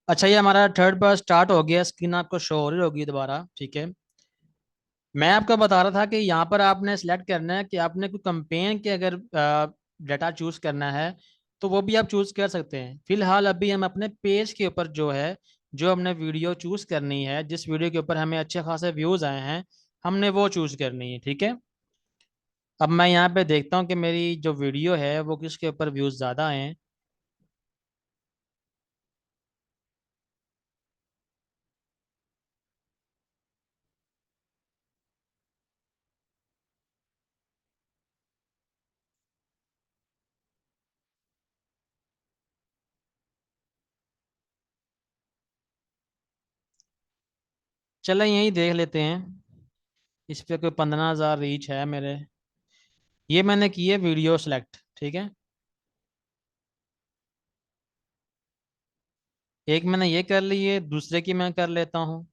अच्छा, ये हमारा थर्ड बार स्टार्ट हो गया। स्क्रीन आपको शो हो रही होगी दोबारा, ठीक है। मैं आपको बता रहा था कि यहाँ पर आपने सेलेक्ट करना है कि आपने कोई कंपेन के अगर डाटा चूज करना है तो वो भी आप चूज कर सकते हैं। फिलहाल अभी हम अपने पेज के ऊपर जो है, जो हमने वीडियो चूज करनी है, जिस वीडियो के ऊपर हमें अच्छे खासे व्यूज आए हैं, हमने वो चूज करनी है, ठीक है। अब मैं यहाँ पे देखता हूँ कि मेरी जो वीडियो है वो किसके ऊपर व्यूज ज़्यादा आए हैं। चलो यही देख लेते हैं। इस पे कोई 15,000 रीच है मेरे। ये मैंने की है वीडियो सेलेक्ट, ठीक है। एक मैंने ये कर ली है, दूसरे की मैं कर लेता हूँ।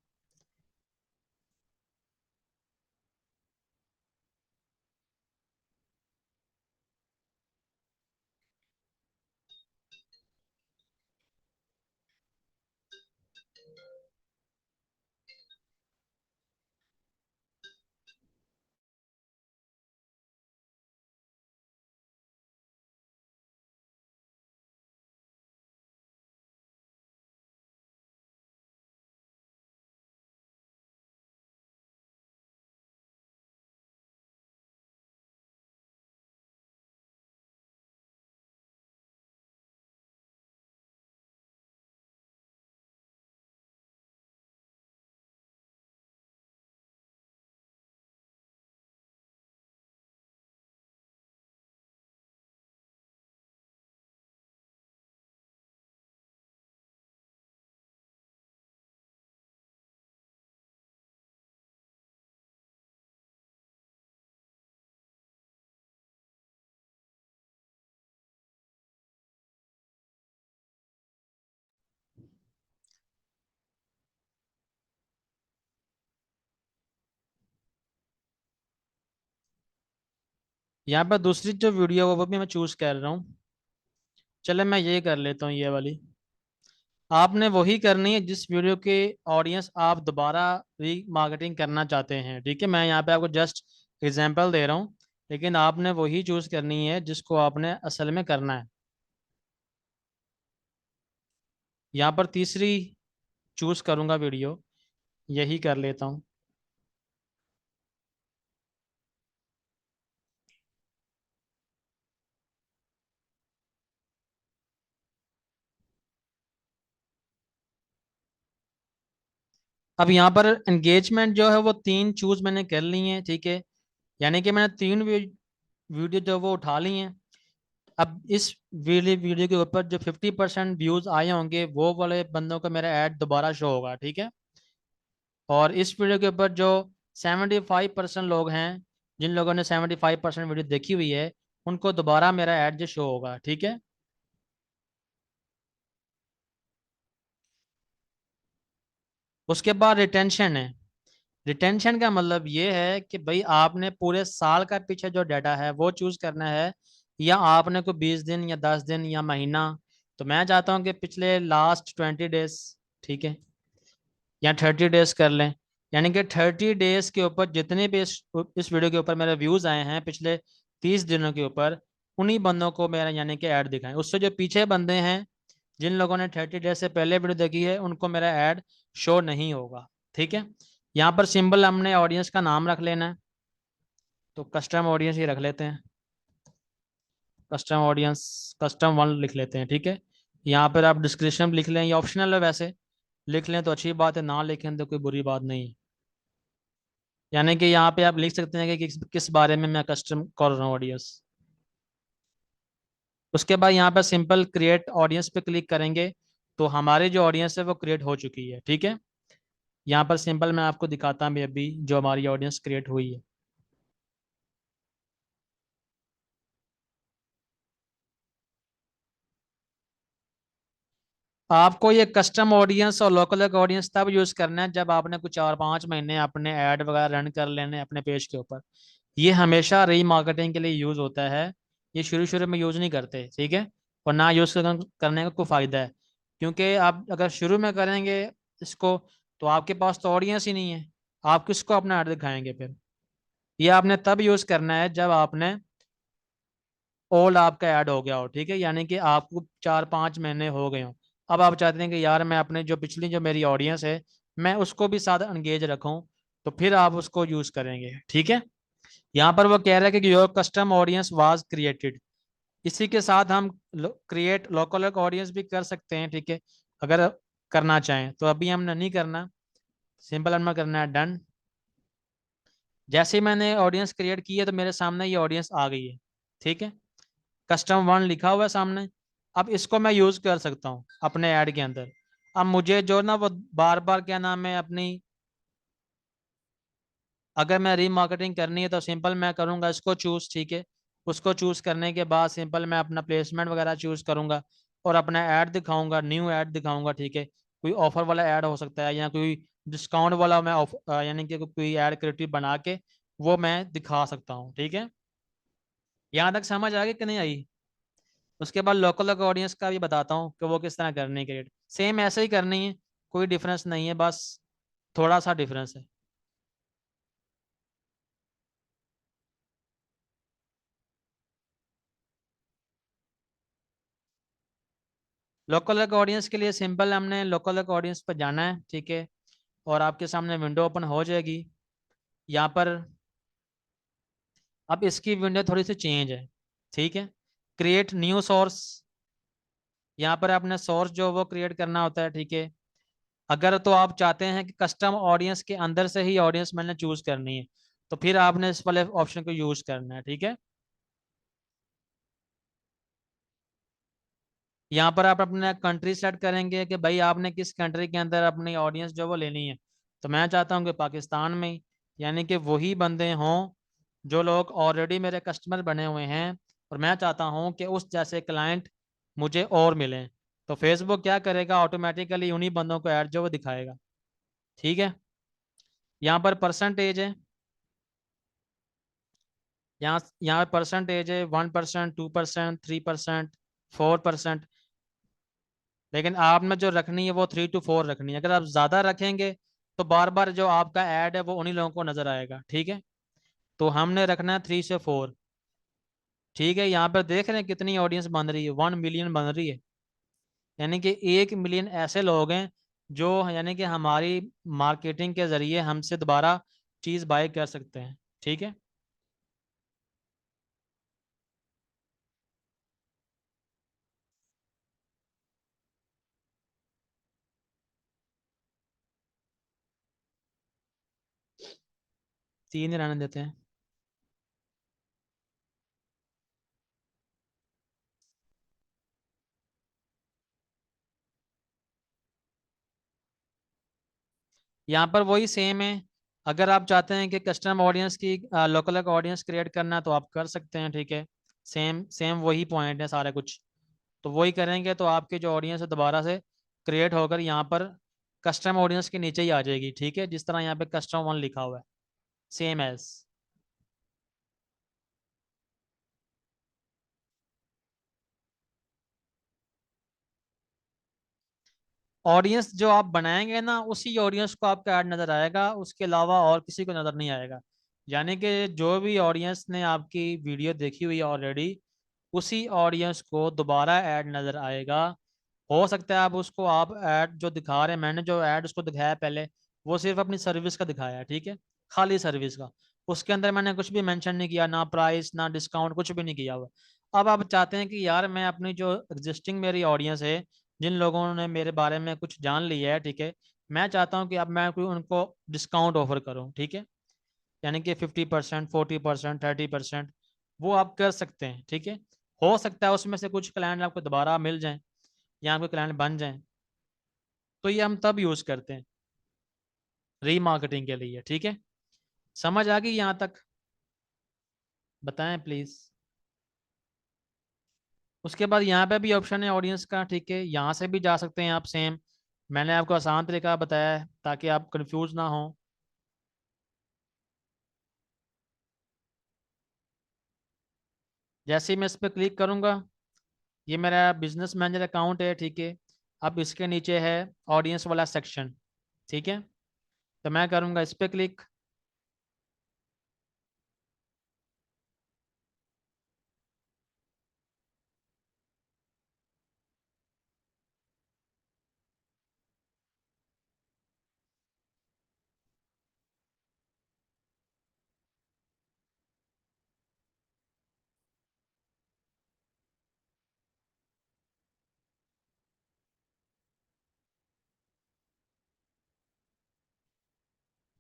यहाँ पर दूसरी जो वीडियो है वो भी मैं चूज कर रहा हूँ। चले मैं ये कर लेता हूँ, ये वाली। आपने वही करनी है जिस वीडियो के ऑडियंस आप दोबारा री मार्केटिंग करना चाहते हैं, ठीक है। मैं यहाँ पे आपको जस्ट एग्जांपल दे रहा हूँ, लेकिन आपने वही चूज करनी है जिसको आपने असल में करना है। यहाँ पर तीसरी चूज करूंगा वीडियो, यही कर लेता हूँ। अब यहाँ पर एंगेजमेंट जो है वो तीन चूज मैंने कर ली है, ठीक है। यानी कि मैंने तीन वीडियो जो वो उठा ली हैं। अब इस वीडियो के ऊपर जो 50% व्यूज आए होंगे वो वाले बंदों को मेरा ऐड दोबारा शो होगा, ठीक है। और इस वीडियो के ऊपर जो 75% लोग हैं, जिन लोगों ने 75% वीडियो देखी हुई है, उनको दोबारा मेरा ऐड जो शो होगा, ठीक है। उसके बाद रिटेंशन है। रिटेंशन का मतलब ये है कि भाई आपने पूरे साल का पीछे जो डाटा है वो चूज करना है, या आपने को 20 दिन या 10 दिन या महीना। तो मैं चाहता हूँ कि पिछले लास्ट 20 डेज, ठीक है, या 30 डेज कर लें। यानी कि 30 डेज के ऊपर जितने भी इस वीडियो के ऊपर मेरे व्यूज आए हैं पिछले 30 दिनों के ऊपर, उन्हीं बंदों को मेरा यानी कि ऐड दिखाएं। उससे जो पीछे बंदे हैं, जिन लोगों ने 30 डेज से पहले वीडियो देखी है, उनको मेरा ऐड शो नहीं होगा, ठीक है। यहाँ पर सिंबल हमने ऑडियंस का नाम रख लेना है। तो कस्टम ऑडियंस ही रख लेते हैं। कस्टम ऑडियंस, कस्टम वन लिख लेते हैं, ठीक है। यहाँ पर आप डिस्क्रिप्शन लिख लें, ये ऑप्शनल है वैसे। लिख लें तो अच्छी बात है, ना लिखें तो कोई बुरी बात नहीं है। यानी कि यहाँ पे आप लिख सकते हैं कि किस बारे में मैं कस्टम कर रहा हूँ ऑडियंस। उसके बाद यहाँ पर सिंपल क्रिएट ऑडियंस पे क्लिक करेंगे तो हमारी जो ऑडियंस है वो क्रिएट हो चुकी है, ठीक है। यहाँ पर सिंपल मैं आपको दिखाता हूँ अभी जो हमारी ऑडियंस क्रिएट हुई है। आपको ये कस्टम ऑडियंस और लोकल ऑडियंस तब यूज करना है जब आपने कुछ 4-5 महीने अपने ऐड वगैरह रन कर लेने अपने पेज के ऊपर। ये हमेशा रीमार्केटिंग के लिए यूज होता है। ये शुरू शुरू में यूज नहीं करते, ठीक है। और ना यूज करने का कोई फायदा है, क्योंकि आप अगर शुरू में करेंगे इसको तो आपके पास तो ऑडियंस ही नहीं है। आप किसको अपना ऐड दिखाएंगे फिर। ये आपने तब यूज करना है जब आपने ओल्ड आपका ऐड हो गया हो, ठीक है, यानी कि आपको 4-5 महीने हो गए हो। अब आप चाहते हैं कि यार मैं अपने जो पिछली जो मेरी ऑडियंस है मैं उसको भी साथ एंगेज रखूं, तो फिर आप उसको यूज करेंगे, ठीक है। यहाँ पर वो कह रहा है कि your custom audience was created. इसी के साथ हम क्रिएट लोकल ऑडियंस भी कर सकते हैं, ठीक है, अगर करना चाहें तो। अभी हमने नहीं करना, सिंपल हमने करना है डन। जैसे ही मैंने ऑडियंस क्रिएट की है तो मेरे सामने ये ऑडियंस आ गई है, ठीक है। कस्टम वन लिखा हुआ है सामने। अब इसको मैं यूज कर सकता हूँ अपने ऐड के अंदर। अब मुझे जो ना वो बार बार क्या नाम है अपनी, अगर मैं रीमार्केटिंग करनी है तो सिंपल मैं करूँगा इसको चूज, ठीक है। उसको चूज करने के बाद सिंपल मैं अपना प्लेसमेंट वगैरह चूज करूंगा और अपना ऐड दिखाऊंगा, न्यू ऐड दिखाऊंगा, ठीक है। कोई ऑफर वाला ऐड हो सकता है या कोई डिस्काउंट वाला मैं यानी कि कोई ऐड क्रिएटिव बना के वो मैं दिखा सकता हूँ, ठीक है। यहाँ तक समझ आ गई कि नहीं आई। उसके बाद लोकल ऑडियंस का भी बताता हूँ कि वो किस तरह करनी है क्रिएट। सेम ऐसे ही करनी है, कोई डिफरेंस नहीं है, बस थोड़ा सा डिफरेंस है। लोकल ऑडियंस के लिए सिंपल हमने लोकल ऑडियंस पर जाना है, ठीक है। और आपके सामने विंडो ओपन हो जाएगी। यहाँ पर अब इसकी विंडो थोड़ी सी चेंज है, ठीक है। क्रिएट न्यू सोर्स, यहाँ पर आपने सोर्स जो वो क्रिएट करना होता है, ठीक है। अगर तो आप चाहते हैं कि कस्टम ऑडियंस के अंदर से ही ऑडियंस मैंने चूज करनी है तो फिर आपने इस वाले ऑप्शन को यूज करना है, ठीक है। यहाँ पर आप अपना कंट्री सेलेक्ट करेंगे कि भाई आपने किस कंट्री के अंदर अपनी ऑडियंस जो वो लेनी है। तो मैं चाहता हूँ कि पाकिस्तान में ही, यानी कि वही बंदे हों जो लोग ऑलरेडी मेरे कस्टमर बने हुए हैं और मैं चाहता हूँ कि उस जैसे क्लाइंट मुझे और मिलें। तो फेसबुक क्या करेगा, ऑटोमेटिकली उन्हीं बंदों को ऐड जो वो दिखाएगा, ठीक है। यहाँ पर परसेंटेज है, यहाँ परसेंटेज है 1%, 2%, 3%, 4%। लेकिन आपने जो रखनी है वो 3 to 4 रखनी है। अगर आप ज्यादा रखेंगे तो बार बार जो आपका ऐड है वो उन्हीं लोगों को नजर आएगा, ठीक है। तो हमने रखना है 3 से 4, ठीक है। यहाँ पर देख रहे हैं कितनी ऑडियंस बन रही है, 1 मिलियन बन रही है। यानी कि 1 मिलियन ऐसे लोग हैं जो यानी कि हमारी मार्केटिंग के जरिए हमसे दोबारा चीज बाय कर सकते हैं, ठीक है। 3 ही रहने देते हैं। यहाँ पर वही सेम है। अगर आप चाहते हैं कि कस्टम ऑडियंस की लोकल ऑडियंस क्रिएट करना है तो आप कर सकते हैं, ठीक है। सेम सेम वही पॉइंट है सारे कुछ। तो वही करेंगे तो आपकी जो ऑडियंस है दोबारा से क्रिएट होकर यहाँ पर कस्टम ऑडियंस के नीचे ही आ जाएगी, ठीक है, जिस तरह यहाँ पे कस्टम वन लिखा हुआ है, सेम एज। ऑडियंस जो आप बनाएंगे ना उसी ऑडियंस को आपका ऐड नजर आएगा, उसके अलावा और किसी को नजर नहीं आएगा। यानी कि जो भी ऑडियंस ने आपकी वीडियो देखी हुई है ऑलरेडी, उसी ऑडियंस को दोबारा ऐड नजर आएगा। हो सकता है आप उसको आप ऐड जो दिखा रहे हैं, मैंने जो ऐड उसको दिखाया पहले वो सिर्फ अपनी सर्विस का दिखाया है, ठीक है, खाली सर्विस का। उसके अंदर मैंने कुछ भी मेंशन नहीं किया, ना प्राइस ना डिस्काउंट, कुछ भी नहीं किया हुआ। अब आप चाहते हैं कि यार मैं अपनी जो एग्जिस्टिंग मेरी ऑडियंस है, जिन लोगों ने मेरे बारे में कुछ जान लिया है, ठीक है, मैं चाहता हूँ कि अब मैं कोई उनको डिस्काउंट ऑफर करूँ, ठीक है। यानी कि 50%, 40%, 30%, वो आप कर सकते हैं, ठीक है। हो सकता है उसमें से कुछ क्लाइंट आपको दोबारा मिल जाएं या आपके क्लाइंट बन जाएं। तो ये हम तब यूज करते हैं रीमार्केटिंग के लिए, ठीक है। समझ आ गई यहाँ तक, बताएं प्लीज। उसके बाद यहाँ पे भी ऑप्शन है ऑडियंस का, ठीक है, यहाँ से भी जा सकते हैं आप सेम। मैंने आपको आसान तरीका बताया है ताकि आप कंफ्यूज ना हो। जैसे ही मैं इस पर क्लिक करूँगा, ये मेरा बिजनेस मैनेजर अकाउंट है, ठीक है। अब इसके नीचे है ऑडियंस वाला सेक्शन, ठीक है। तो मैं करूँगा इस पर क्लिक।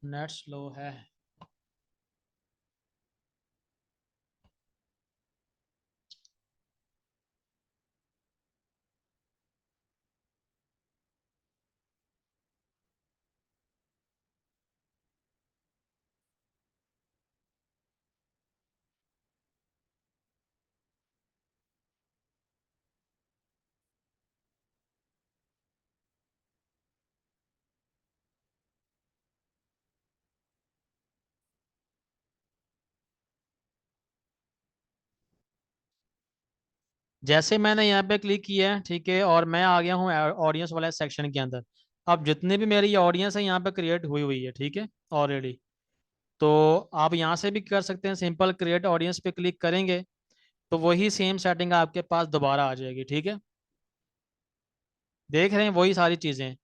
नेट स्लो है। जैसे मैंने यहाँ पे क्लिक किया है, ठीक है, और मैं आ गया हूँ ऑडियंस वाले सेक्शन के अंदर। अब जितने भी मेरी ऑडियंस है यहाँ पे क्रिएट हुई हुई है, ठीक है, ऑलरेडी। तो आप यहाँ से भी कर सकते हैं, सिंपल क्रिएट ऑडियंस पे क्लिक करेंगे तो वही सेम सेटिंग आपके पास दोबारा आ जाएगी, ठीक है। देख रहे हैं वही सारी चीज़ें,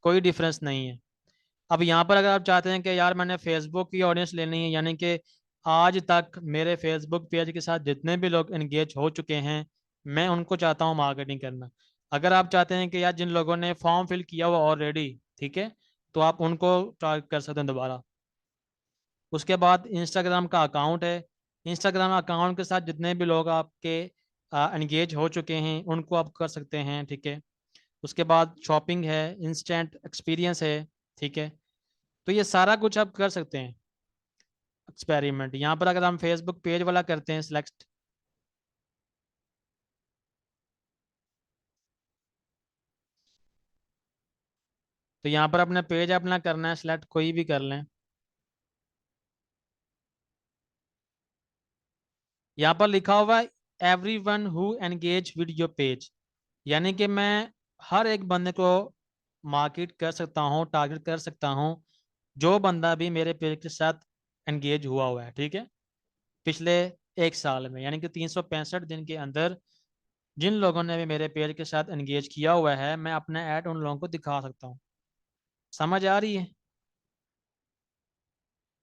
कोई डिफरेंस नहीं है। अब यहाँ पर अगर आप चाहते हैं कि यार मैंने फेसबुक की ऑडियंस लेनी है, यानी कि आज तक मेरे फेसबुक पेज के साथ जितने भी लोग एंगेज हो चुके हैं, मैं उनको चाहता हूँ मार्केटिंग करना। अगर आप चाहते हैं कि यार जिन लोगों ने फॉर्म फिल किया हुआ ऑलरेडी, ठीक है, तो आप उनको टारगेट कर सकते हैं दोबारा। उसके बाद इंस्टाग्राम का अकाउंट है। इंस्टाग्राम अकाउंट के साथ जितने भी लोग आपके एंगेज हो चुके हैं उनको आप कर सकते हैं, ठीक है। उसके बाद शॉपिंग है, इंस्टेंट एक्सपीरियंस है, ठीक है। तो ये सारा कुछ आप कर सकते हैं एक्सपेरिमेंट। यहाँ पर अगर हम फेसबुक पेज वाला करते हैं सिलेक्ट, तो यहाँ पर अपने पेज अपना करना है सिलेक्ट, कोई भी कर लें। यहाँ पर लिखा हुआ है every one who engage with your page, यानी कि मैं हर एक बंदे को मार्केट कर सकता हूँ, टारगेट कर सकता हूँ जो बंदा भी मेरे पेज के साथ एंगेज हुआ है, ठीक है, पिछले एक साल में, यानी कि 365 दिन के अंदर जिन लोगों ने भी मेरे पेज के साथ एंगेज किया हुआ है मैं अपना ऐड उन लोगों को दिखा सकता हूँ। समझ आ रही है।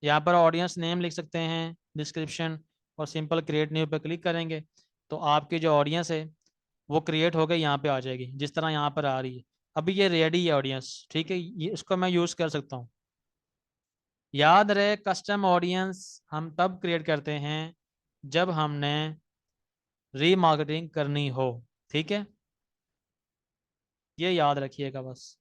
यहाँ पर ऑडियंस नेम लिख सकते हैं, डिस्क्रिप्शन, और सिंपल क्रिएट न्यू पे क्लिक करेंगे तो आपकी जो ऑडियंस है वो क्रिएट हो गई, यहाँ पे आ जाएगी जिस तरह यहाँ पर आ रही है। अभी ये रेडी है ऑडियंस, ठीक है, ये इसको मैं यूज़ कर सकता हूँ। याद रहे कस्टम ऑडियंस हम तब क्रिएट करते हैं जब हमने रीमार्केटिंग करनी हो, ठीक है, ये याद रखिएगा बस।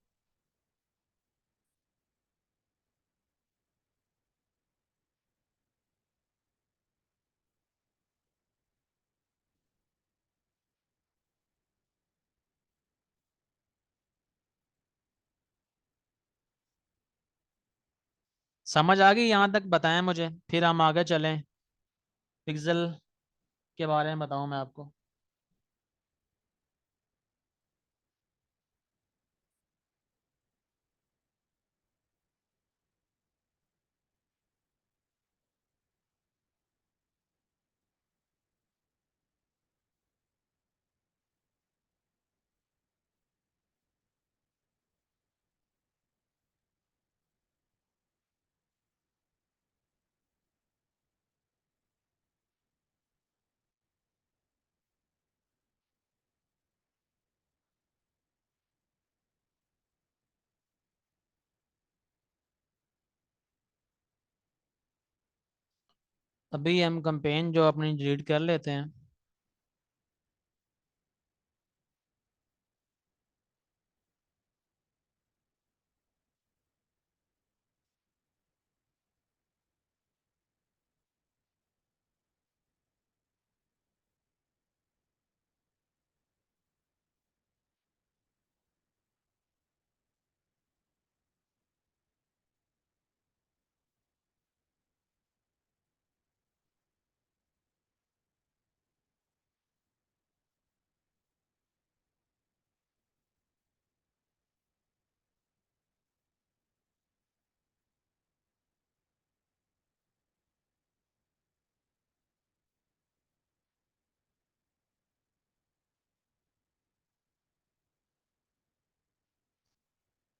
समझ आ गई यहाँ तक, बताएं मुझे फिर हम आगे चलें। पिक्सल के बारे में बताऊं मैं आपको। अभी हम कंपेन जो अपनी डिलीट कर लेते हैं।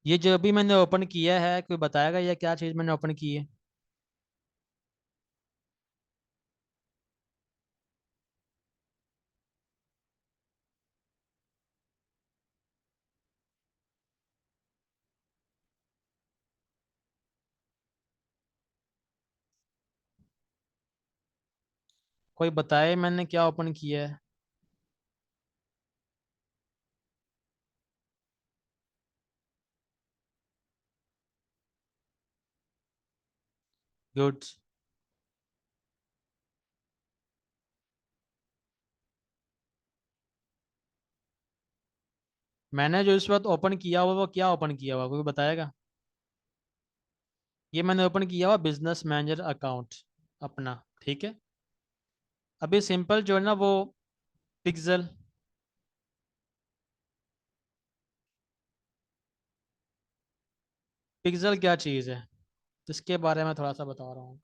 ये जो अभी मैंने ओपन किया है, कोई बताएगा ये क्या चीज़ मैंने ओपन की है? कोई बताए मैंने क्या ओपन किया है? गुड। मैंने जो इस वक्त ओपन किया हुआ वो क्या ओपन किया हुआ, कोई बताएगा? ये मैंने ओपन किया हुआ बिजनेस मैनेजर अकाउंट अपना, ठीक है। अभी सिंपल जो है ना वो पिक्सल। पिक्सल क्या चीज़ है, इसके बारे में थोड़ा सा बता रहा हूँ।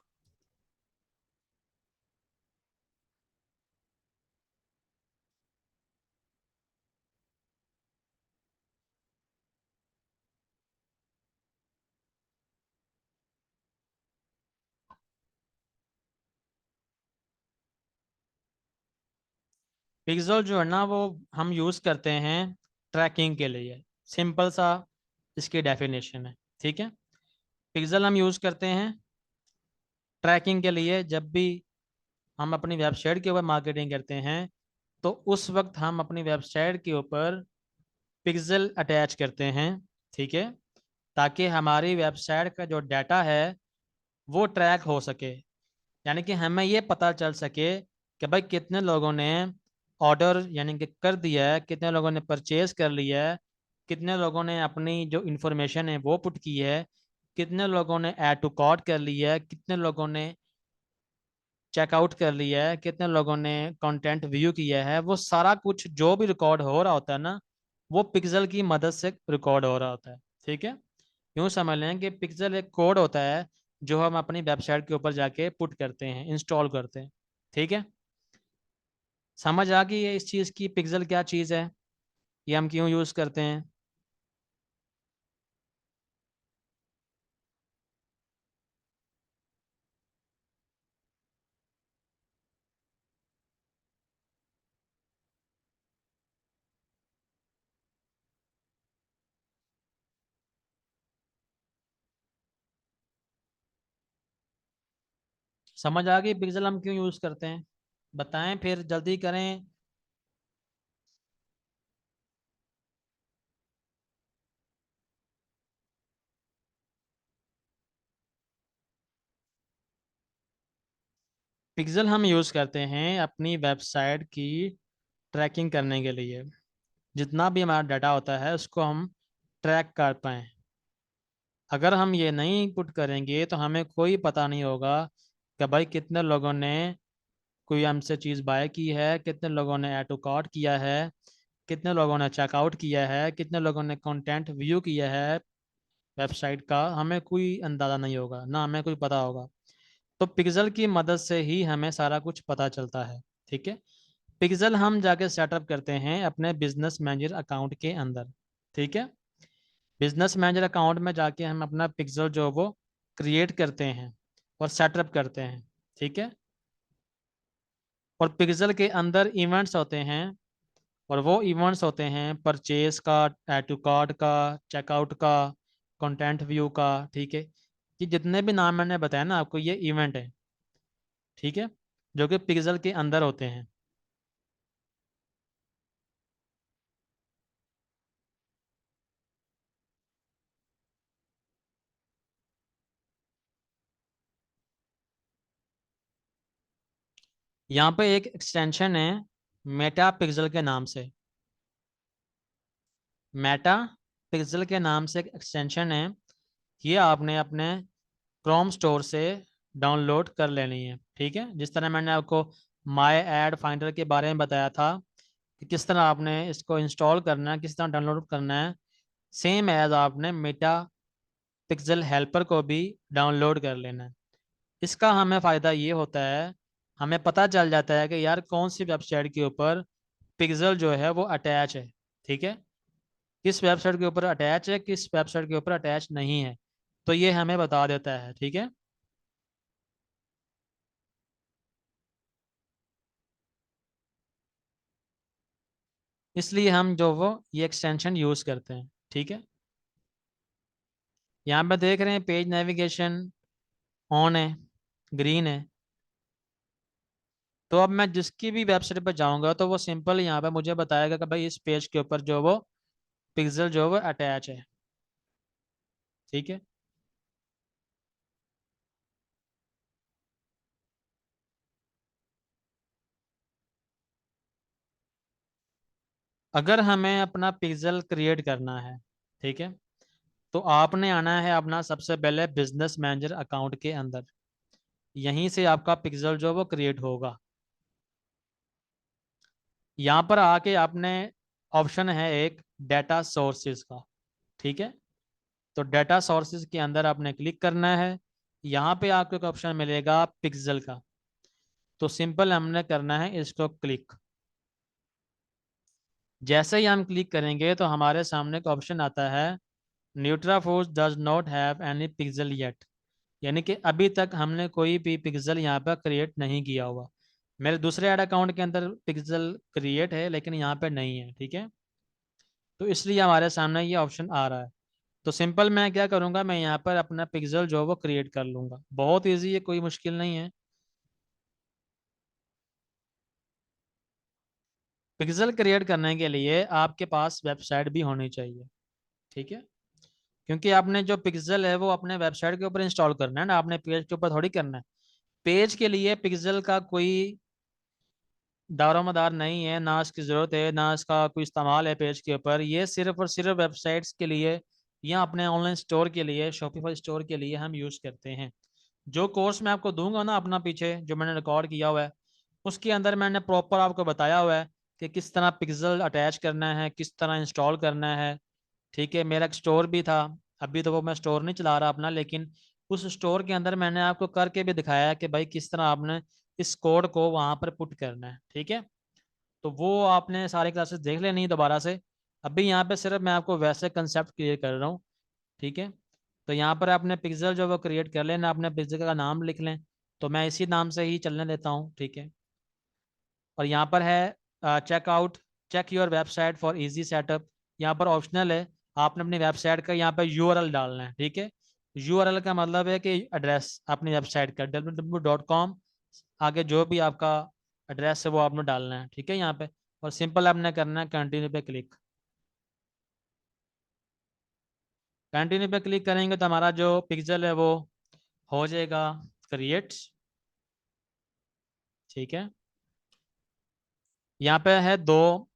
पिक्सल जो है ना वो हम यूज़ करते हैं ट्रैकिंग के लिए। सिंपल सा इसकी डेफिनेशन है, ठीक है। पिक्सल हम यूज़ करते हैं ट्रैकिंग के लिए। जब भी हम अपनी वेबसाइट के ऊपर मार्केटिंग करते हैं तो उस वक्त हम अपनी वेबसाइट के ऊपर पिक्सल अटैच करते हैं, ठीक है, ताकि हमारी वेबसाइट का जो डाटा है वो ट्रैक हो सके। यानी कि हमें ये पता चल सके कि भाई कितने लोगों ने ऑर्डर यानी कि कर दिया है, कितने लोगों ने परचेज कर लिया है, कितने लोगों ने अपनी जो इन्फॉर्मेशन है वो पुट की है, कितने लोगों ने ऐड टू कार्ट कर लिया है, कितने लोगों ने चेकआउट कर लिया है, कितने लोगों ने कंटेंट व्यू किया है। वो सारा कुछ जो भी रिकॉर्ड हो रहा होता है ना, वो पिक्सल की मदद से रिकॉर्ड हो रहा होता है, ठीक है। यूँ समझ लें कि पिक्सल एक कोड होता है जो हम अपनी वेबसाइट के ऊपर जाके पुट करते हैं, इंस्टॉल करते हैं, ठीक है। समझ आ गई है इस चीज़ की पिक्सल क्या चीज़ है, ये हम क्यों यूज़ करते हैं? समझ आ गई पिक्सल हम क्यों यूज़ करते हैं? बताएं फिर, जल्दी करें। पिक्सल हम यूज़ करते हैं अपनी वेबसाइट की ट्रैकिंग करने के लिए। जितना भी हमारा डाटा होता है उसको हम ट्रैक कर पाएँ। अगर हम ये नहीं पुट करेंगे तो हमें कोई पता नहीं होगा कि भाई कितने लोगों ने कोई हमसे चीज़ बाय की है, कितने लोगों ने ऐड टू कार्ट किया है, कितने लोगों ने चेकआउट किया है, कितने लोगों ने कंटेंट व्यू किया है वेबसाइट का। हमें कोई अंदाज़ा नहीं होगा, ना हमें कोई पता होगा। तो पिक्सल की मदद से ही हमें सारा कुछ पता चलता है, ठीक है। पिक्सल हम जाके सेटअप करते हैं अपने बिजनेस मैनेजर अकाउंट के अंदर, ठीक है। बिजनेस मैनेजर अकाउंट में जाके हम अपना पिक्सल जो वो क्रिएट करते हैं और सेटअप करते हैं, ठीक है। और पिक्सल के अंदर इवेंट्स होते हैं, और वो इवेंट्स होते हैं परचेज का, ऐड टू कार्ट का, चेकआउट का, कंटेंट व्यू का, ठीक है। कि जितने भी नाम मैंने बताया ना आपको, ये इवेंट है, ठीक है, जो कि पिक्सल के अंदर होते हैं। यहाँ पे एक एक्सटेंशन है मेटा पिक्सल के नाम से। मेटा पिक्सल के नाम से एक एक्सटेंशन है, ये आपने अपने क्रोम स्टोर से डाउनलोड कर लेनी है, ठीक है। जिस तरह मैंने आपको माई एड फाइंडर के बारे में बताया था कि किस तरह आपने इसको इंस्टॉल करना है, किस तरह डाउनलोड करना है, सेम एज आपने मेटा पिक्सल हेल्पर को भी डाउनलोड कर लेना है। इसका हमें फ़ायदा ये होता है, हमें पता चल जाता है कि यार कौन सी वेबसाइट के ऊपर पिक्सल जो है वो अटैच है, ठीक है। किस वेबसाइट के ऊपर अटैच है, किस वेबसाइट के ऊपर अटैच नहीं है, तो ये हमें बता देता है। ठीक है, इसलिए हम जो वो ये एक्सटेंशन यूज़ करते हैं। ठीक है, यहाँ पे देख रहे हैं पेज नेविगेशन ऑन है, ग्रीन है। तो अब मैं जिसकी भी वेबसाइट पर जाऊंगा तो वो सिंपल यहाँ पे मुझे बताएगा कि भाई इस पेज के ऊपर जो वो पिक्सल जो वो अटैच है। ठीक है, अगर हमें अपना पिक्सल क्रिएट करना है, ठीक है, तो आपने आना है अपना सबसे पहले बिजनेस मैनेजर अकाउंट के अंदर। यहीं से आपका पिक्सल जो वो क्रिएट होगा। यहाँ पर आके आपने ऑप्शन है एक डाटा सोर्सेज का। ठीक है, तो डाटा सोर्सेज के अंदर आपने क्लिक करना है। यहाँ पे आपको एक ऑप्शन मिलेगा पिक्सल का, तो सिंपल हमने करना है इसको क्लिक। जैसे ही हम क्लिक करेंगे तो हमारे सामने एक ऑप्शन आता है Nutraforce does not have any pixel yet, यानी कि अभी तक हमने कोई भी पिक्सल यहाँ पर क्रिएट नहीं किया हुआ। मेरे दूसरे ऐड अकाउंट के अंदर पिक्सल क्रिएट है लेकिन यहाँ पे नहीं है। ठीक है, तो इसलिए हमारे सामने ये ऑप्शन आ रहा है। तो सिंपल मैं क्या करूँगा, मैं यहाँ पर अपना पिक्सल जो है वो क्रिएट कर लूँगा। बहुत ईजी है, कोई मुश्किल नहीं है। पिक्सल क्रिएट करने के लिए आपके पास वेबसाइट भी होनी चाहिए। ठीक है, क्योंकि आपने जो पिक्सल है वो अपने वेबसाइट के ऊपर इंस्टॉल करना है ना, आपने पेज के ऊपर थोड़ी करना है। पेज के लिए पिक्सल का कोई दारोमदार नहीं है, ना इसकी ज़रूरत है, ना इसका कोई इस्तेमाल है पेज के ऊपर। ये सिर्फ और सिर्फ वेबसाइट्स के लिए या अपने ऑनलाइन स्टोर के लिए, शॉपिफाई स्टोर के लिए हम यूज़ करते हैं। जो कोर्स मैं आपको दूंगा ना अपना पीछे जो मैंने रिकॉर्ड किया हुआ है, उसके अंदर मैंने प्रॉपर आपको बताया हुआ है कि किस तरह पिक्सल अटैच करना है, किस तरह इंस्टॉल करना है। ठीक है, मेरा एक स्टोर भी था, अभी तो वो मैं स्टोर नहीं चला रहा अपना, लेकिन उस स्टोर के अंदर मैंने आपको करके भी दिखाया है कि भाई किस तरह आपने इस कोड को वहां पर पुट करना है। ठीक है, तो वो आपने सारी क्लासेस देख लेनी है दोबारा से। अभी यहाँ पे सिर्फ मैं आपको वैसे कंसेप्ट क्लियर कर रहा हूँ। ठीक है, तो यहाँ पर आपने पिक्सल जो वो क्रिएट कर लेना, अपने पिक्सल का नाम लिख लें, तो मैं इसी नाम से ही चलने देता हूँ। ठीक है, और यहाँ पर है checkout, check your website for easy setup. यहाँ पर ऑप्शनल है, आपने अपनी वेबसाइट का यहाँ पर यूआरएल डालना है। ठीक है, यूआरएल का मतलब है कि एड्रेस अपनी वेबसाइट का www.com, आगे जो भी आपका एड्रेस है वो आपने डालना है। ठीक है, यहाँ पे और सिंपल आपने करना है कंटिन्यू पे क्लिक। कंटिन्यू पे क्लिक करेंगे तो हमारा जो पिक्सल है वो हो जाएगा क्रिएट। ठीक है, यहाँ पे है दो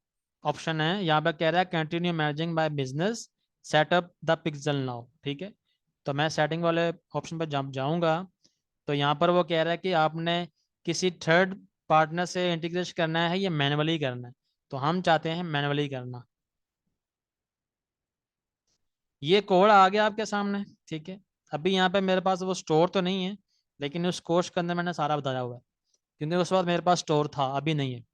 ऑप्शन है, यहाँ पे कह रहा है continue managing my business, setup the pixel now. ठीक है, तो मैं सेटिंग वाले ऑप्शन पर जब जाऊंगा तो यहाँ पर वो कह रहा है कि आपने किसी थर्ड पार्टनर से इंटीग्रेट करना है या मैनुअली करना है, तो हम चाहते हैं मैनुअली करना। ये कोड आ गया आपके सामने। ठीक है, अभी यहाँ पे मेरे पास वो स्टोर तो नहीं है, लेकिन उस कोर्स के अंदर मैंने सारा बताया हुआ है, क्योंकि उस वक्त मेरे पास स्टोर था, अभी नहीं है।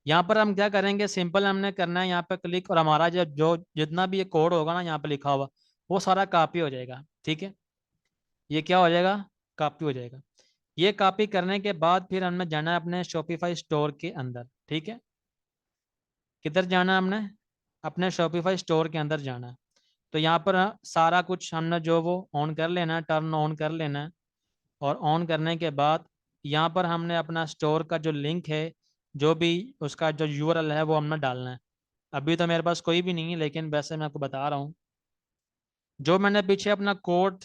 यहाँ पर हम क्या करेंगे, सिंपल हमने करना है यहाँ पे क्लिक, और हमारा जो जो जितना भी ये कोड होगा ना यहाँ पे लिखा हुआ, वो सारा कॉपी हो जाएगा। ठीक है, ये क्या हो जाएगा, कॉपी हो जाएगा। ये कॉपी करने के बाद फिर हमने जाना है अपने शॉपिफाई स्टोर के अंदर। ठीक है, किधर जाना है हमने, अपने शॉपिफाई स्टोर के अंदर जाना है। तो यहाँ पर सारा कुछ हमने जो वो ऑन कर लेना है, टर्न ऑन कर लेना है। और ऑन करने के बाद यहाँ पर हमने अपना स्टोर का जो लिंक है, जो भी उसका जो यूआरएल है वो हमने डालना है। अभी तो मेरे पास कोई भी नहीं है, लेकिन वैसे मैं आपको बता रहा हूँ। जो मैंने पीछे अपना कोड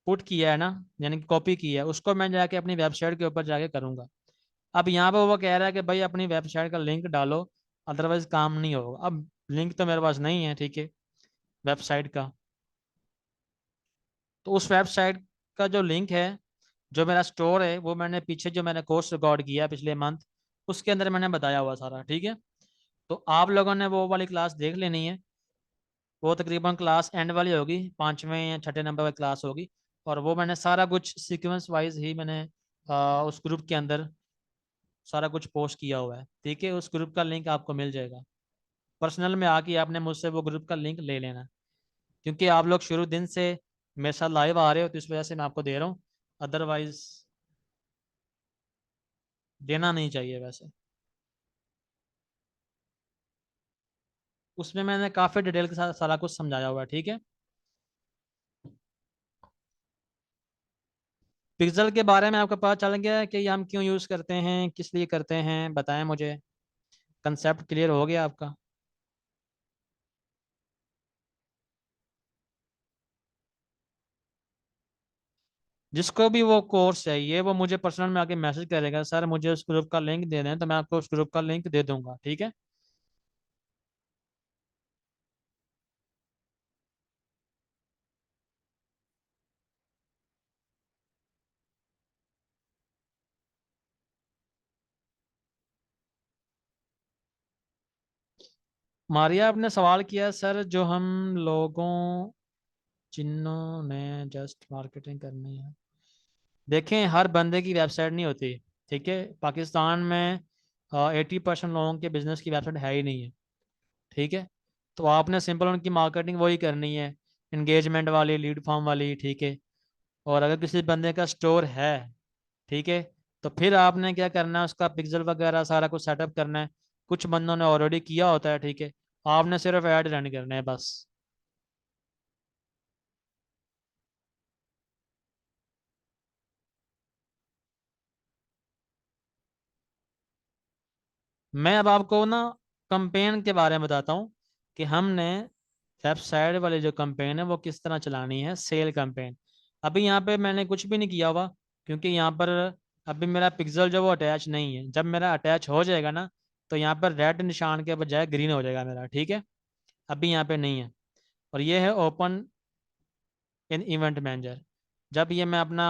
पुट किया है ना, यानी कि कॉपी किया है, उसको मैं जाके अपनी वेबसाइट के ऊपर जाके करूँगा। अब यहाँ पर वो कह रहा है कि भाई अपनी वेबसाइट का लिंक डालो, अदरवाइज काम नहीं होगा। अब लिंक तो मेरे पास नहीं है, ठीक है, वेबसाइट का। तो उस वेबसाइट का जो लिंक है, जो मेरा स्टोर है, वो मैंने पीछे जो मैंने कोर्स रिकॉर्ड किया पिछले मंथ, उसके अंदर मैंने बताया हुआ सारा। ठीक है, तो आप लोगों ने वो वाली क्लास देख लेनी है। वो तकरीबन क्लास एंड वाली होगी, पाँचवें या छठे नंबर वाली क्लास होगी। और वो मैंने सारा कुछ सीक्वेंस वाइज ही मैंने उस ग्रुप के अंदर सारा कुछ पोस्ट किया हुआ है। ठीक है, उस ग्रुप का लिंक आपको मिल जाएगा। पर्सनल में आके आपने मुझसे वो ग्रुप का लिंक ले लेना, क्योंकि आप लोग शुरू दिन से मेरे साथ लाइव आ रहे हो तो इस वजह से मैं आपको दे रहा हूँ, अदरवाइज देना नहीं चाहिए वैसे। उसमें मैंने काफ़ी डिटेल के साथ सारा कुछ समझाया हुआ है, ठीक है। पिक्सल के बारे में आपको पता चल गया है कि ये हम क्यों यूज़ करते हैं, किस लिए करते हैं, बताएं मुझे। कंसेप्ट क्लियर हो गया आपका? जिसको भी वो कोर्स चाहिए वो मुझे पर्सनल में आके मैसेज करेगा, सर मुझे उस ग्रुप का लिंक दे दें, तो मैं आपको उस ग्रुप का लिंक दे दूंगा, ठीक है। मारिया, आपने सवाल किया सर, जो हम लोगों जिन्होंने जस्ट मार्केटिंग करनी है। देखें, हर बंदे की वेबसाइट नहीं होती, ठीक है। पाकिस्तान में 80% लोगों के बिजनेस की वेबसाइट है ही नहीं है, ठीक है। तो आपने सिंपल उनकी मार्केटिंग वही करनी है, इंगेजमेंट वाली, लीड फॉर्म वाली, ठीक है। और अगर किसी बंदे का स्टोर है, ठीक है, तो फिर आपने क्या करना है, उसका पिक्सल वगैरह सारा कुछ सेटअप करना है। कुछ बंदों ने ऑलरेडी किया होता है, ठीक है। आपने सिर्फ ऐड रन करने हैं बस। मैं अब आपको ना कंपेन के बारे में बताता हूँ कि हमने वेबसाइट वाली जो कंपेन है वो किस तरह चलानी है, सेल कंपेन। अभी यहाँ पे मैंने कुछ भी नहीं किया हुआ, क्योंकि यहाँ पर अभी मेरा पिक्सल जो वो अटैच नहीं है। जब मेरा अटैच हो जाएगा ना, तो यहाँ पर रेड निशान के बजाय ग्रीन हो जाएगा मेरा, ठीक है। अभी यहाँ पे नहीं है। और ये है ओपन इन इवेंट मैनेजर। जब ये मैं अपना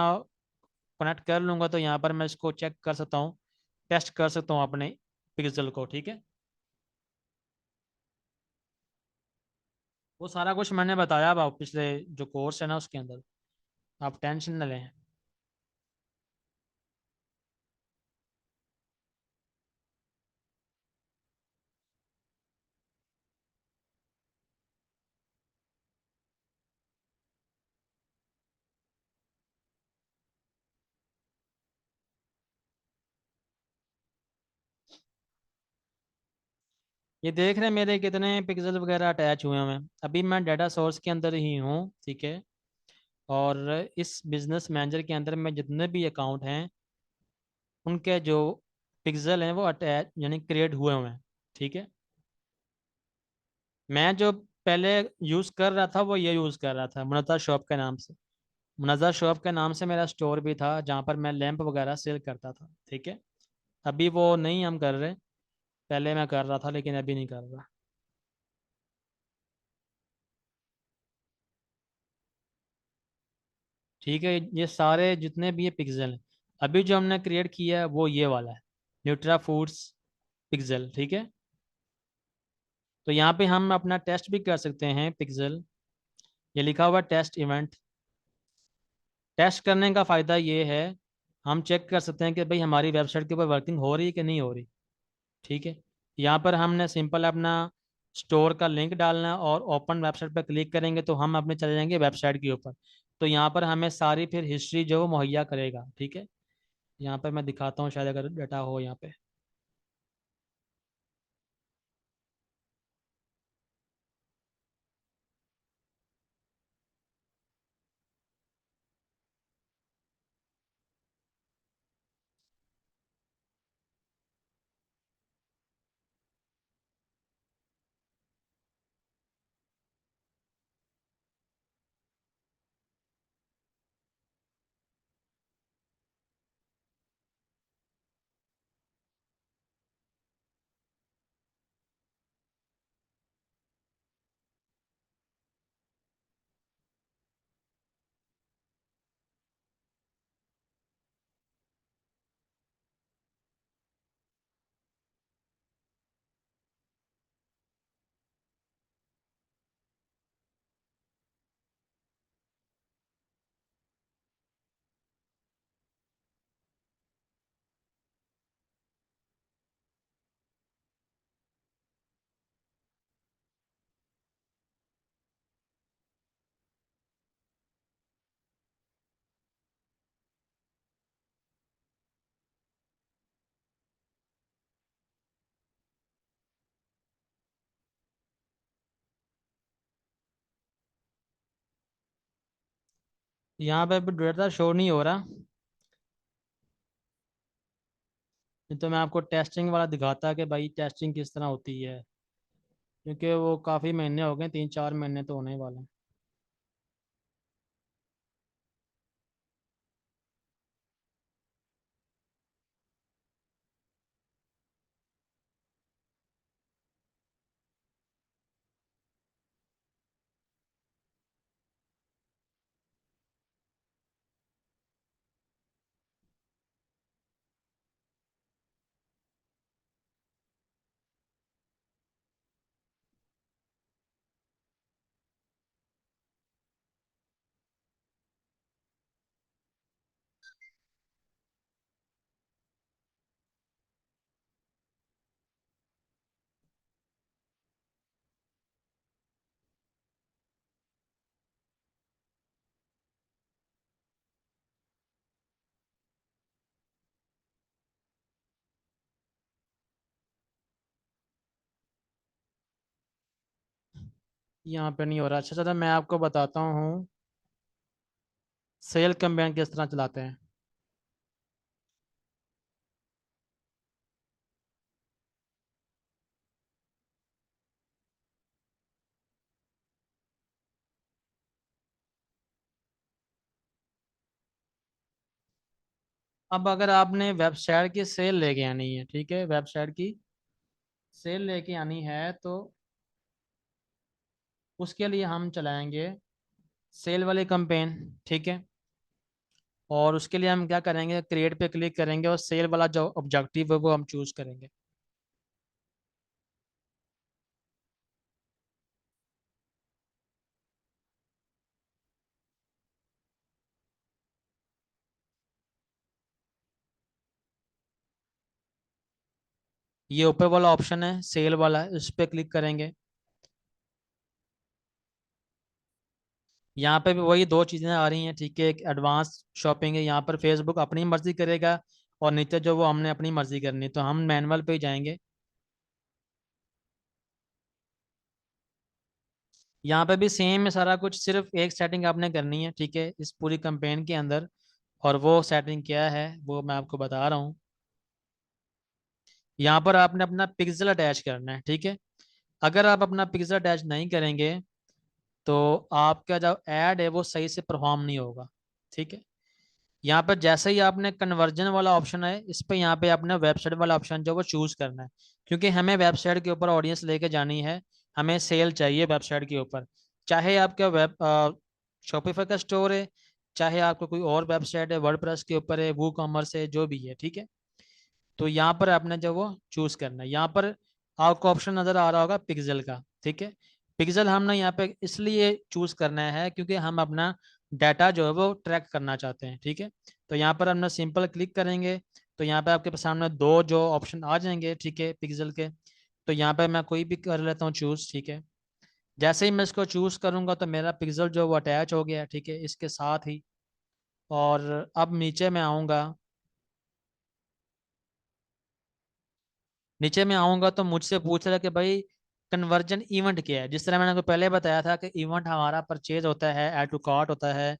कनेक्ट कर लूंगा तो यहाँ पर मैं इसको चेक कर सकता हूँ, टेस्ट कर सकता हूँ अपने पिक्सल को, ठीक है। वो सारा कुछ मैंने बताया अब, आप पिछले जो कोर्स है ना उसके अंदर, आप टेंशन न लें। ये देख रहे हैं मेरे कितने पिक्सल वगैरह अटैच हुए हैं। अभी मैं डाटा सोर्स के अंदर ही हूँ, ठीक है। और इस बिजनेस मैनेजर के अंदर में जितने भी अकाउंट हैं उनके जो पिक्सल हैं वो अटैच यानी क्रिएट हुए हुए हैं, ठीक है। मैं जो पहले यूज़ कर रहा था वो ये यूज़ कर रहा था मुनज़्ज़र शॉप के नाम से। मुनज़्ज़र शॉप के नाम से मेरा स्टोर भी था जहाँ पर मैं लैंप वगैरह सेल करता था, ठीक है। अभी वो नहीं हम कर रहे, पहले मैं कर रहा था लेकिन अभी नहीं कर रहा। ठीक है, ये सारे जितने भी ये पिक्सल हैं अभी जो हमने क्रिएट किया है वो ये वाला है, न्यूट्रा फूड्स पिक्सल, ठीक है। तो यहाँ पे हम अपना टेस्ट भी कर सकते हैं पिक्सल, ये लिखा हुआ टेस्ट इवेंट। टेस्ट करने का फ़ायदा ये है, हम चेक कर सकते हैं कि भाई हमारी वेबसाइट के ऊपर वर्किंग हो रही है कि नहीं हो रही, ठीक है। यहाँ पर हमने सिंपल अपना स्टोर का लिंक डालना है और ओपन वेबसाइट पर क्लिक करेंगे तो हम अपने चले जाएंगे वेबसाइट के ऊपर। तो यहाँ पर हमें सारी फिर हिस्ट्री जो वो मुहैया करेगा, ठीक है। यहाँ पर मैं दिखाता हूँ, शायद अगर डाटा हो यहाँ पे। यहाँ पे अभी डेटा शो नहीं हो रहा। नहीं तो मैं आपको टेस्टिंग वाला दिखाता कि भाई टेस्टिंग किस तरह होती है, क्योंकि वो काफ़ी महीने हो गए, 3-4 महीने तो होने ही वाले हैं। यहाँ पे नहीं हो रहा। अच्छा चलो मैं आपको बताता हूँ सेल कैंपेन किस तरह चलाते हैं। अब अगर आपने वेबसाइट की सेल लेके आनी है, ठीक है, वेबसाइट की सेल लेके आनी है तो उसके लिए हम चलाएंगे सेल वाली कैंपेन, ठीक है। और उसके लिए हम क्या करेंगे, क्रिएट पे क्लिक करेंगे और सेल वाला जो ऑब्जेक्टिव है वो हम चूज करेंगे। ये ऊपर वाला ऑप्शन है सेल वाला, इस पे क्लिक करेंगे। यहाँ पे भी वही दो चीज़ें आ रही हैं, ठीक है। एक एडवांस शॉपिंग है, यहाँ पर फेसबुक अपनी मर्जी करेगा और नीचे जो वो हमने अपनी मर्जी करनी है, तो हम मैनुअल पे ही जाएंगे। यहाँ पे भी सेम है सारा कुछ, सिर्फ एक सेटिंग आपने करनी है, ठीक है, इस पूरी कैंपेन के अंदर। और वो सेटिंग क्या है वो मैं आपको बता रहा हूँ। यहाँ पर आपने अपना पिक्सल अटैच करना है, ठीक है। अगर आप अपना पिक्सल अटैच नहीं करेंगे तो आपका जो ऐड है वो सही से परफॉर्म नहीं होगा, ठीक है। यहाँ पर जैसे ही आपने कन्वर्जन वाला ऑप्शन है, इस पे यहाँ पे आपने वेबसाइट वाला ऑप्शन जो वो चूज करना है, क्योंकि हमें वेबसाइट के ऊपर ऑडियंस लेके जानी है। हमें सेल चाहिए वेबसाइट के ऊपर, चाहे आपका वेब शॉपिफाई का स्टोर है, चाहे आपका कोई और वेबसाइट है, वर्डप्रेस के ऊपर है, वो कॉमर्स है, जो भी है, ठीक है। तो यहाँ पर आपने जो वो चूज करना है, यहाँ पर आपको ऑप्शन नजर आ रहा होगा पिक्सल का, ठीक है। पिक्सल हमने यहाँ पे इसलिए चूज करना है क्योंकि हम अपना डाटा जो है वो ट्रैक करना चाहते हैं, ठीक है। तो यहाँ पर हमने सिंपल क्लिक करेंगे तो यहाँ पे आपके सामने दो जो ऑप्शन आ जाएंगे, ठीक है, पिक्सल के। तो यहाँ पे मैं कोई भी कर लेता हूँ चूज, ठीक है। जैसे ही मैं इसको चूज करूंगा तो मेरा पिक्सल जो वो अटैच हो गया, ठीक है, इसके साथ ही। और अब नीचे मैं आऊँगा, नीचे में आऊंगा तो मुझसे पूछ रहा है कि भाई कन्वर्जन इवेंट क्या है। जिस तरह मैंने आपको पहले बताया था कि इवेंट हमारा परचेज होता है, ऐड टू कार्ट होता है,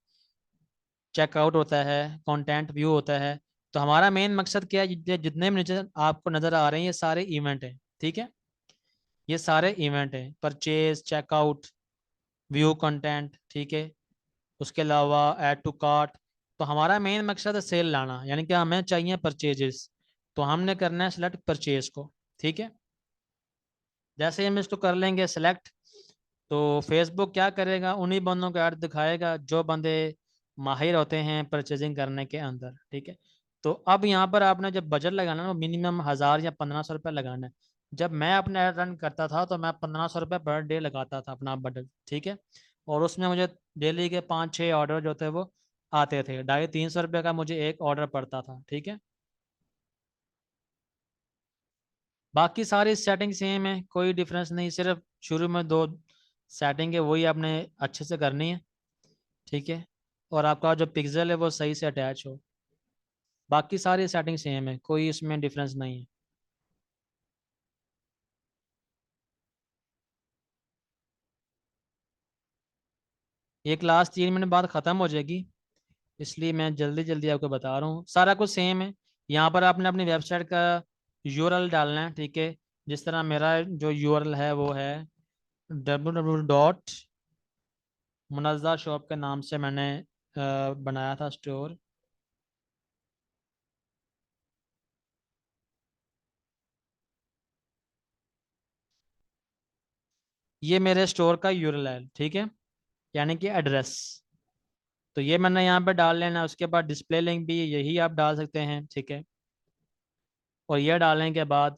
चेकआउट होता है, कंटेंट व्यू होता है। तो हमारा मेन मकसद क्या है, जितने भी नीचे आपको नजर आ रहे हैं ये सारे इवेंट हैं, ठीक है। ये सारे इवेंट हैं, परचेज, चेकआउट, व्यू कंटेंट, ठीक है। उसके अलावा ऐड टू कार्ट। तो हमारा मेन मकसद है सेल लाना, यानी कि हमें चाहिए परचेजेस। तो हमने करना है सेलेक्ट परचेज को, ठीक है। जैसे ही हम इसको कर लेंगे सेलेक्ट, तो फेसबुक क्या करेगा, उन्हीं बंदों का ऐड दिखाएगा जो बंदे माहिर होते हैं परचेजिंग करने के अंदर, ठीक है। तो अब यहाँ पर आपने जब बजट लगाना है वो मिनिमम 1000 या 1500 रुपये लगाना है। जब मैं अपना ऐड रन करता था तो मैं 1500 रुपये पर डे लगाता था अपना बजट, ठीक है। और उसमें मुझे डेली के 5-6 ऑर्डर जो थे वो आते थे, 250-300 रुपये का मुझे एक ऑर्डर पड़ता था, ठीक है। बाकी सारी सेटिंग सेम है, कोई डिफरेंस नहीं, सिर्फ शुरू में दो सेटिंग है वही आपने अच्छे से करनी है, ठीक है। और आपका जो पिक्सल है वो सही से अटैच हो। बाकी सारी सेटिंग सेम है, कोई इसमें डिफरेंस नहीं है। ये क्लास 3 मिनट बाद ख़त्म हो जाएगी। इसलिए मैं जल्दी जल्दी आपको बता रहा हूँ, सारा कुछ सेम है। यहाँ पर आपने अपनी वेबसाइट का यूआरएल डालना है, ठीक है। जिस तरह मेरा जो यूआरएल है वो है www. मुनज़्ज़ा शॉप के नाम से मैंने बनाया था स्टोर। ये मेरे स्टोर का यूआरएल है, ठीक है, यानी कि एड्रेस। तो ये मैंने यहाँ पे डाल लेना, उसके बाद डिस्प्ले लिंक भी यही आप डाल सकते हैं, ठीक है। और ये डालने के बाद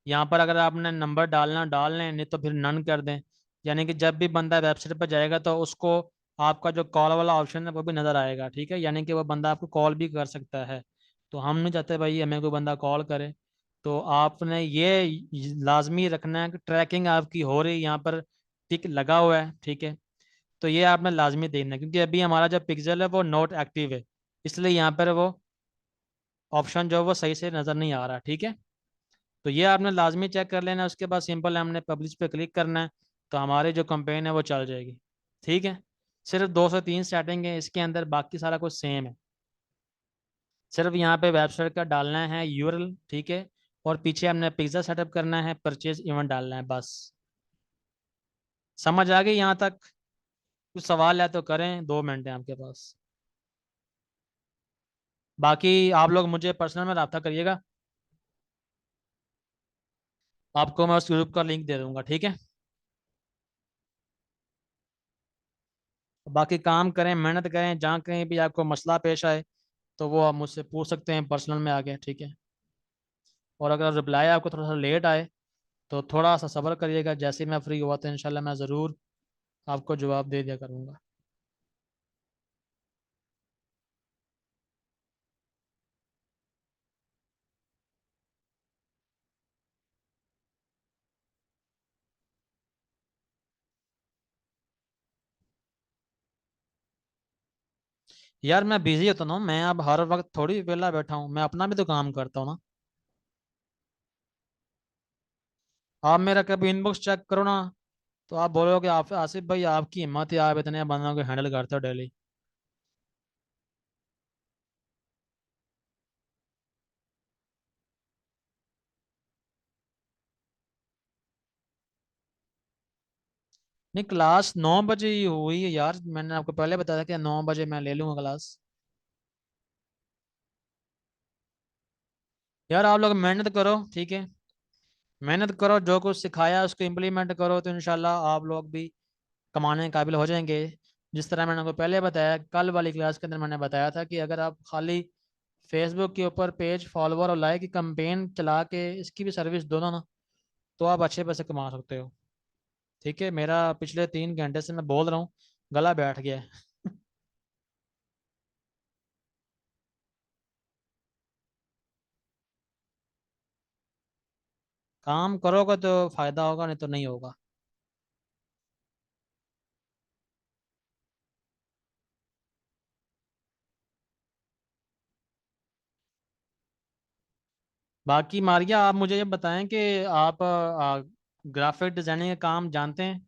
यहाँ पर अगर आपने नंबर डालना डाल लें, नहीं तो फिर नन कर दें। यानी कि जब भी बंदा वेबसाइट पर जाएगा तो उसको आपका जो कॉल वाला ऑप्शन है वो भी नज़र आएगा, ठीक है। यानी कि वो बंदा आपको कॉल भी कर सकता है। तो हम नहीं चाहते भाई हमें कोई बंदा कॉल करे। तो आपने ये लाजमी रखना है कि ट्रैकिंग आपकी हो रही, यहाँ पर टिक लगा हुआ है, ठीक है। तो ये आपने लाजमी देखना है, क्योंकि अभी हमारा जो पिक्सल है वो नॉट एक्टिव है, इसलिए यहाँ पर वो ऑप्शन जो है वो सही से नज़र नहीं आ रहा, ठीक है। तो ये आपने लाजमी चेक कर लेना, उसके बाद सिंपल हमने पब्लिश पे क्लिक करना है, तो हमारी जो कंपेन है वो चल जाएगी, ठीक है। सिर्फ 203 सेटिंग है इसके अंदर, बाकी सारा कुछ सेम है। सिर्फ यहाँ पे वेबसाइट का डालना है यूआरएल, ठीक है। और पीछे हमने पिज्ज़ा सेटअप करना है, परचेज इवेंट डालना है, बस। समझ आ गई यहाँ तक? कुछ सवाल है तो करें, 2 मिनट है आपके पास। बाकी आप लोग मुझे पर्सनल में रब्ता करिएगा, आपको मैं उस ग्रुप का लिंक दे दूंगा, ठीक है। बाकी काम करें, मेहनत करें, जहाँ कहीं भी आपको मसला पेश आए तो वो आप मुझसे पूछ सकते हैं पर्सनल में आके, ठीक है। और अगर रिप्लाई आपको थोड़ा सा लेट आए तो थोड़ा सा सब्र करिएगा, जैसे ही मैं फ्री हुआ तो इंशाल्लाह मैं ज़रूर आपको जवाब दे दिया करूँगा। यार मैं बिजी होता ना, मैं अब हर वक्त थोड़ी वेला बैठा हूँ, मैं अपना भी तो काम करता हूँ ना। आप मेरा कभी इनबॉक्स चेक करो ना, तो आप बोलोगे आप आसिफ भाई आपकी हिम्मत है, आप इतने बंदों को हैंडल करते हो डेली। नहीं, क्लास 9 बजे ही हुई है यार, मैंने आपको पहले बताया था कि 9 बजे मैं ले लूंगा क्लास। यार आप लोग मेहनत करो, ठीक है। मेहनत करो, जो कुछ सिखाया उसको इम्प्लीमेंट करो, तो इंशाल्लाह आप लोग भी कमाने के काबिल हो जाएंगे। जिस तरह मैंने आपको पहले बताया, कल वाली क्लास के अंदर मैंने बताया था कि अगर आप खाली फेसबुक के ऊपर पेज फॉलोवर और लाइक की कंपेन चला के इसकी भी सर्विस दो ना, तो आप अच्छे पैसे कमा सकते हो, ठीक है। मेरा पिछले 3 घंटे से मैं बोल रहा हूँ, गला बैठ गया है। काम करोगे तो फायदा होगा, नहीं तो नहीं होगा। बाकी मारिया, आप मुझे ये बताएं कि आप ग्राफिक डिजाइनिंग का काम जानते हैं?